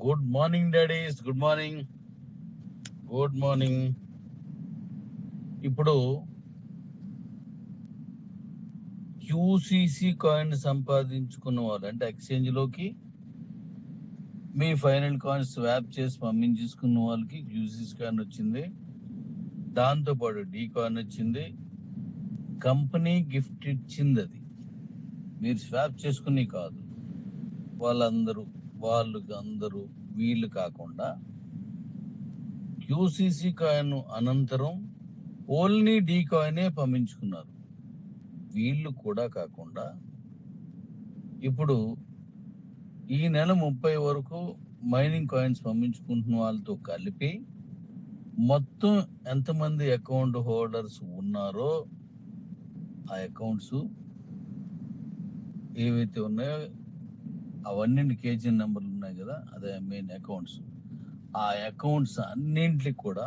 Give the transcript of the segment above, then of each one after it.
Good morning daddy's, good morning, good morning. ఇప్పుడు QCC coin సంపాదించుకున్న వాళ్ళు అంటే ఎక్స్చేంజ్ లోకి మీ ఫైనల్ కాయిన్ స్వాప్ చేసి పంపించేసుకున్న వాళ్ళకి క్యూసీసీ కాయిన్ వచ్చింది. దాంతోపాటు డీ కాయిన్ వచ్చింది. కంపెనీ గిఫ్ట్ ఇచ్చింది. అది మీరు స్వాప్ చేసుకుని కాదు. వాళ్ళందరూ వీళ్ళు కాకుండా క్యూసీసీ కాయిన్ అనంతరం ఓన్లీ డీ కాయినే పంపించుకున్నారు. వీళ్ళు కూడా కాకుండా ఇప్పుడు ఈ నెల 30 వరకు మైనింగ్ కాయిన్స్ పంపించుకుంటున్న వాళ్ళతో కలిపి మొత్తం ఎంతమంది అకౌంట్ హోల్డర్స్ ఉన్నారో ఆ అకౌంట్స్ ఏవైతే ఉన్నాయో అవన్నీ కేజీ నెంబర్లు ఉన్నాయి కదా, అదే మెయిన్ అకౌంట్స్. ఆ అకౌంట్స్ అన్నింటికి కూడా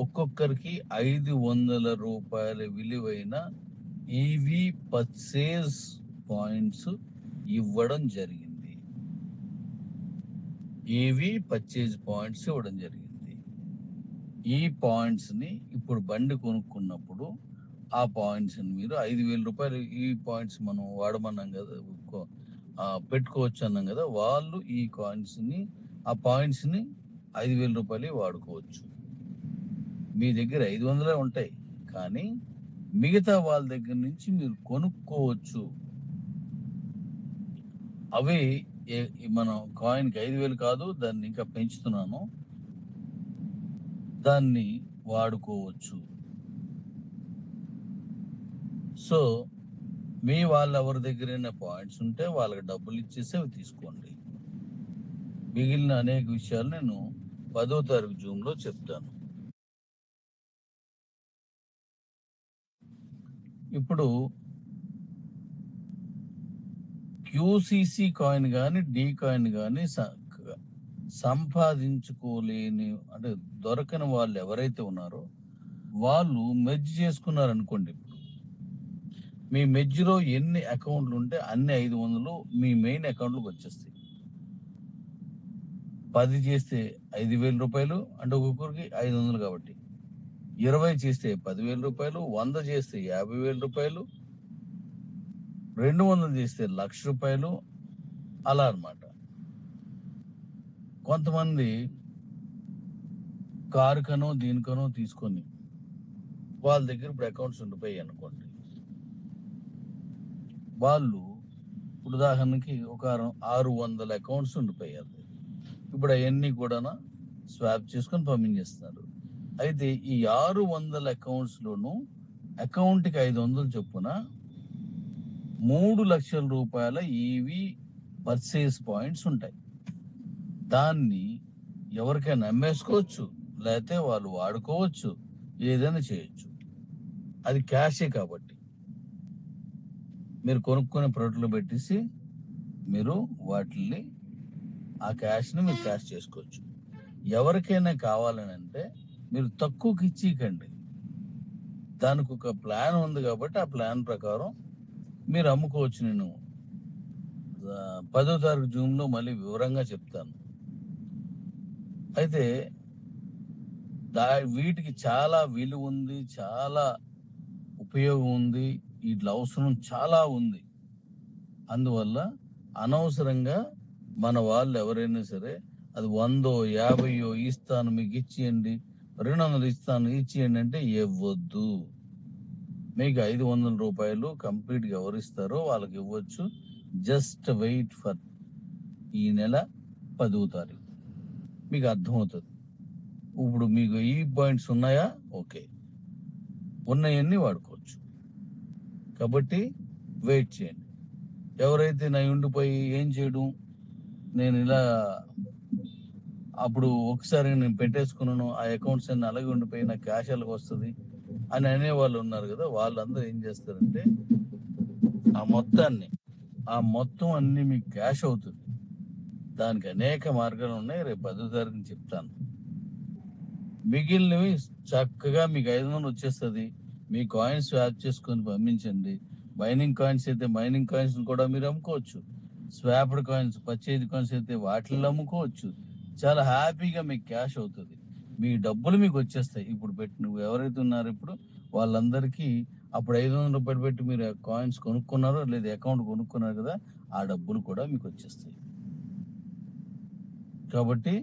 ఒక్కొక్కరికి 500 రూపాయల విలువైన ఈవీ పర్చేజ్ పాయింట్స్ ఇవ్వడం జరిగింది. ఈ పాయింట్స్ ని ఇప్పుడు బండి కొనుక్కున్నప్పుడు ఆ పాయింట్స్ ని మీరు 5,000 రూపాయలు ఈ పాయింట్స్ మనం వాడమన్నాం కదా, పెట్టుకోవచ్చు అన్నాం కదా. వాళ్ళు ఆ పాయింట్స్ ని 5,000 రూపాయలు వాడుకోవచ్చు. మీ దగ్గర 500 ఉంటాయి, కానీ మిగతా వాళ్ళ దగ్గర నుంచి మీరు కొనుక్కోవచ్చు. అవి మనం కాయిన్కి 5,000 కాదు, దాన్ని ఇంకా పెంచుతున్నాను, దాన్ని వాడుకోవచ్చు. సో మీ వాళ్ళ ఎవరి దగ్గరైనా పాయింట్స్ ఉంటే వాళ్ళకి డబ్బులు ఇచ్చేసి అవి తీసుకోండి. మిగిలిన అనేక విషయాలు నేను 10వ తారీఖు జూన్ లో చెప్తాను. ఇప్పుడు క్యూసీసీ కాయిన్ కానీ డీ కాయిన్ కానీ సంపాదించుకోలేని అంటే దొరకని వాళ్ళు ఎవరైతే ఉన్నారో వాళ్ళు మెర్జ్ చేసుకున్నారనుకోండి. మీ మెర్జ్లో ఎన్ని అకౌంట్లు ఉంటే అన్ని 500 మీ మెయిన్ అకౌంట్లోకి వచ్చేస్తాయి. 10 చేస్తే 5,000 రూపాయలు అంటే ఒక్కొక్కరికి 500 కాబట్టి 20 చేస్తే 10,000 రూపాయలు, 100 చేస్తే 50,000 రూపాయలు, 200 చేస్తే 1,00,000 రూపాయలు, అలా అన్నమాట. కొంతమంది కారుకనో దీనికనో తీసుకొని వాళ్ళ దగ్గర ఇప్పుడు అకౌంట్స్ ఉండిపోయాయి అనుకోండి. వాళ్ళు ఉదాహరణకి ఒక 600 అకౌంట్స్ ఉండిపోయారు. ఇప్పుడు అవన్నీ కూడా స్వాప్ చేసుకొని పంపించేస్తున్నారు. అయితే ఈ 600 అకౌంట్స్ లోను అకౌంట్కి 500 చొప్పున 3 లక్షల రూపాయల ఈవీ పర్చేస్ పాయింట్స్ ఉంటాయి. దాన్ని ఎవరికైనా అమ్మేసుకోవచ్చు, లేకపోతే వాళ్ళు వాడుకోవచ్చు, ఏదైనా చేయొచ్చు. అది క్యాషే కాబట్టి మీరు కొనుక్కునే ప్రొడక్ట్లు పెట్టేసి మీరు వాటిని ఆ క్యాష్ని మీరు క్యాష్ చేసుకోవచ్చు. ఎవరికైనా కావాలని అంటే మీరు తక్కువకి ఇచ్చికండి. దానికి ఒక ప్లాన్ ఉంది కాబట్టి ఆ ప్లాన్ ప్రకారం మీరు అమ్ముకోవచ్చు. నేను 10వ తారీఖు జూన్లో మళ్ళీ వివరంగా చెప్తాను. అయితే వీటికి చాలా విలువ ఉంది, చాలా ఉపయోగం ఉంది, వీటి అవసరం చాలా ఉంది. అందువల్ల అనవసరంగా మన వాళ్ళు ఎవరైనా సరే అది 100, 50 ఇస్తాను మీకు ఇచ్చేయండి, 200 ఇస్తాను ఇచ్చేయండి అంటే ఇవ్వద్దు. మీకు 500 రూపాయలు కంప్లీట్గా ఎవరిస్తారో వాళ్ళకి ఇవ్వచ్చు. జస్ట్ వెయిట్ ఫర్ ఈ నెల 10వ తారీఖు మీకు అర్థమవుతుంది. ఇప్పుడు మీకు ఈ పాయింట్స్ ఉన్నాయా? ఓకే, ఉన్నాయన్నీ వాడుకోవచ్చు. కాబట్టి వెయిట్ చేయండి. ఎవరైతే నా ఉండిపోయి ఏం చేయడం, నేను ఇలా అప్పుడు ఒకసారి నేను పెట్టేసుకున్నాను, ఆ అకౌంట్స్ అన్ని అలాగే ఉండిపోయి నాకు క్యాష్ అలాగ వస్తుంది అని అనేవాళ్ళు ఉన్నారు కదా. వాళ్ళందరూ ఏం చేస్తారంటే ఆ మొత్తం అన్ని మీకు క్యాష్ అవుతుంది. దానికి అనేక మార్గాలు ఉన్నాయి, రేపు 10వ తారీఖుని చెప్తాను. మిగిలినవి చక్కగా మీకు 500 వచ్చేస్తుంది. మీ కాయిన్స్ స్వాప్ చేసుకొని పంపించండి. మైనింగ్ కాయిన్స్ అయితే మైనింగ్ కాయిన్స్ కూడా మీరు అమ్ముకోవచ్చు. స్వాప్డ్ కాయిన్స్, పర్చేజ్ కాయిన్స్ అయితే వాటిల్లో అమ్ముకోవచ్చు. చాలా హ్యాపీగా మీకు క్యాష్ అవుతుంది. మీ డబ్బులు మీకు వచ్చేస్తాయి. ఇప్పుడు నువ్వు ఎవరైతే ఉన్నారో ఇప్పుడు వాళ్ళందరికీ అప్పుడు 500 రూపాయలు పెట్టి మీరు కాయిన్స్ కొనుక్కున్నారో లేదా అకౌంట్ కొనుక్కున్నారు కదా, ఆ డబ్బులు కూడా మీకు వచ్చేస్తాయి. కాబట్టి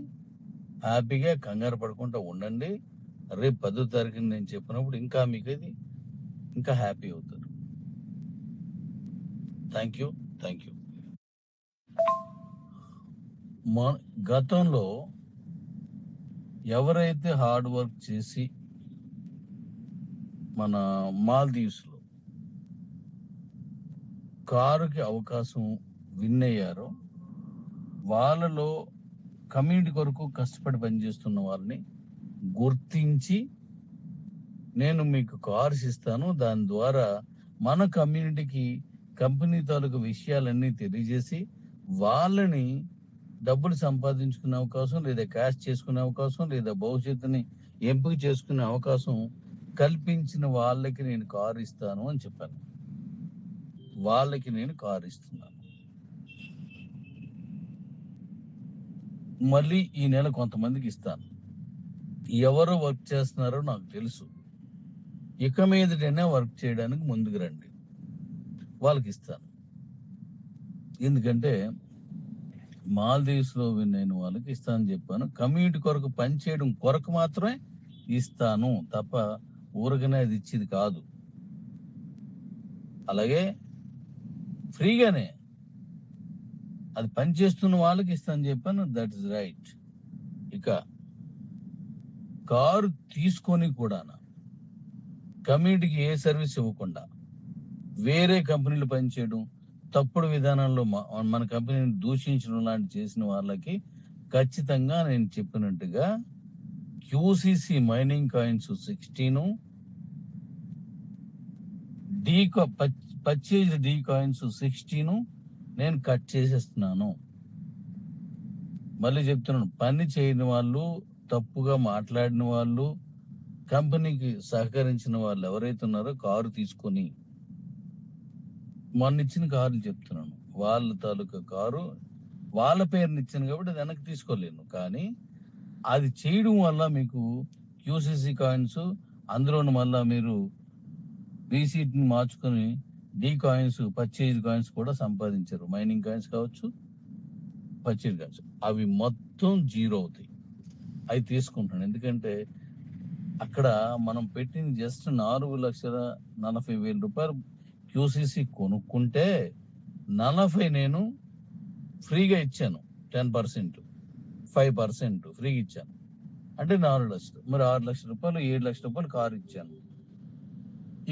హ్యాపీగా కంగారు పడకుండా ఉండండి. రేపు 10వ తారీఖున నేను చెప్పినప్పుడు ఇంకా మీకు అది ఇంకా హ్యాపీ అవుతారు. Thank you. గతంలో ఎవరైతే హార్డ్ వర్క్ చేసి మన మాల్దీవ్స్లో కారుకి అవకాశం విన్ అయ్యారో వాళ్ళలో కమ్యూనిటీ కొరకు కష్టపడి పనిచేస్తున్న వాళ్ళని గుర్తించి నేను మీకు కార్స్ ఇస్తాను, దాని ద్వారా మన కమ్యూనిటీకి కంపెనీ తాలూకు విషయాలన్నీ తెలియజేసి వాళ్ళని డబ్బులు సంపాదించుకునే అవకాశం, లేదా క్యాష్ చేసుకునే అవకాశం, లేదా భవిష్యత్తుని ఎంపిక చేసుకునే అవకాశం కల్పించిన వాళ్ళకి నేను కారు ఇస్తాను అని చెప్పాను. వాళ్ళకి నేను కారు ఇస్తున్నాను. మళ్ళీ ఈ నెల కొంతమందికి ఇస్తాను. ఎవరు వర్క్ చేస్తున్నారో నాకు తెలుసు. ఇక మీదటైనా వర్క్ చేయడానికి ముందుకు రండి, వాళ్ళకి ఇస్తాను. ఎందుకంటే మాల్దీవ్స్లో విన్ అయిన వాళ్ళకి ఇస్తానని చెప్పాను. కమ్యూనిటీ కొరకు పనిచేయడం కొరకు మాత్రమే ఇస్తాను తప్ప ఊరకనే అది ఇచ్చేది కాదు. అలాగే ఫ్రీగానే అది పనిచేస్తున్న వాళ్ళకి ఇస్తానని చెప్పాను. That is right. ఇక కారు తీసుకొని కూడా కమ్యూనిటీకి ఏ సర్వీస్ ఇవ్వకుండా వేరే కంపెనీలు పనిచేయడం, తప్పుడు విధానాల్లో మన కంపెనీని దూషించడం లాంటి చేసిన వాళ్ళకి ఖచ్చితంగా నేను చెప్పినట్టుగా QCC mining coins 16, purchase D coins 16 నేను కట్ చేసేస్తున్నాను. మళ్ళీ చెప్తున్నాను, పని చేయని వాళ్ళు, తప్పుగా మాట్లాడిన వాళ్ళు, కంపెనీకి సహకరించిన వాళ్ళు ఎవరైతే ఉన్నారో కారు తీసుకొని, మొన్న ఇచ్చిన కారులు చెప్తున్నాను, వాళ్ళ తాలూకా కారు వాళ్ళ పేరుని ఇచ్చాను కాబట్టి వెనక్కి తీసుకోలేను. కానీ అది చేయడం వల్ల మీకు క్యూసీసీ కాయిన్స్, అందులోని మళ్ళా మీరు రీసీట్ని మార్చుకొని డీ కాయిన్స్, పర్చేజ్ కాయిన్స్ కూడా సంపాదించారు. మైనింగ్ కాయిన్స్ కావచ్చు, పర్చేజ్ కావచ్చు, అవి మొత్తం జీరో అవుతాయి. అవి తీసుకుంటాను. ఎందుకంటే అక్కడ మనం పెట్టిన జస్ట్ 4,40,000 రూపాయలు క్యూసీసీ కొనుక్కుంటే 40 నేను ఫ్రీగా ఇచ్చాను. 10%, 5% ఫ్రీగా ఇచ్చాను. అంటే 4 లక్షలు. మరి 6 లక్షల రూపాయలు, 7 లక్షల రూపాయలు కారు ఇచ్చాను.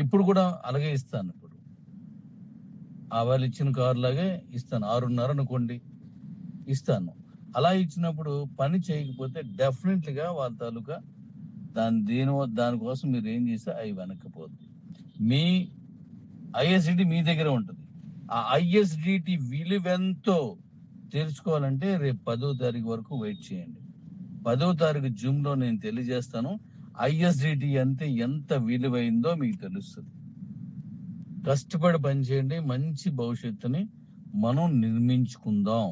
ఇప్పుడు కూడా అలాగే ఇస్తాను. ఇప్పుడు వాళ్ళు ఇచ్చిన కారు లాగే ఇస్తాను. 6.5 అనుకోండి, ఇస్తాను. అలా ఇచ్చినప్పుడు పని చేయకపోతే డెఫినెట్లీగా వాళ్ళ తాలూకా దానికోసం మీరు ఏం చేస్తే అవి వెనక్కిపోతుంది. మీ ఐఎస్డిటి మీ దగ్గర ఉంటుంది. ఆ ఐఎస్డిటి విలువెంతో తెలుసుకోవాలంటే రేపు 10వ తారీఖు వరకు వెయిట్ చేయండి. 10వ తారీఖు జూమ్లో నేను తెలియజేస్తాను. ఐఎస్డిటి అంటే ఎంత విలువైందో మీకు తెలుస్తుంది. కష్టపడి పనిచేయండి. మంచి భవిష్యత్తుని మనం నిర్మించుకుందాం.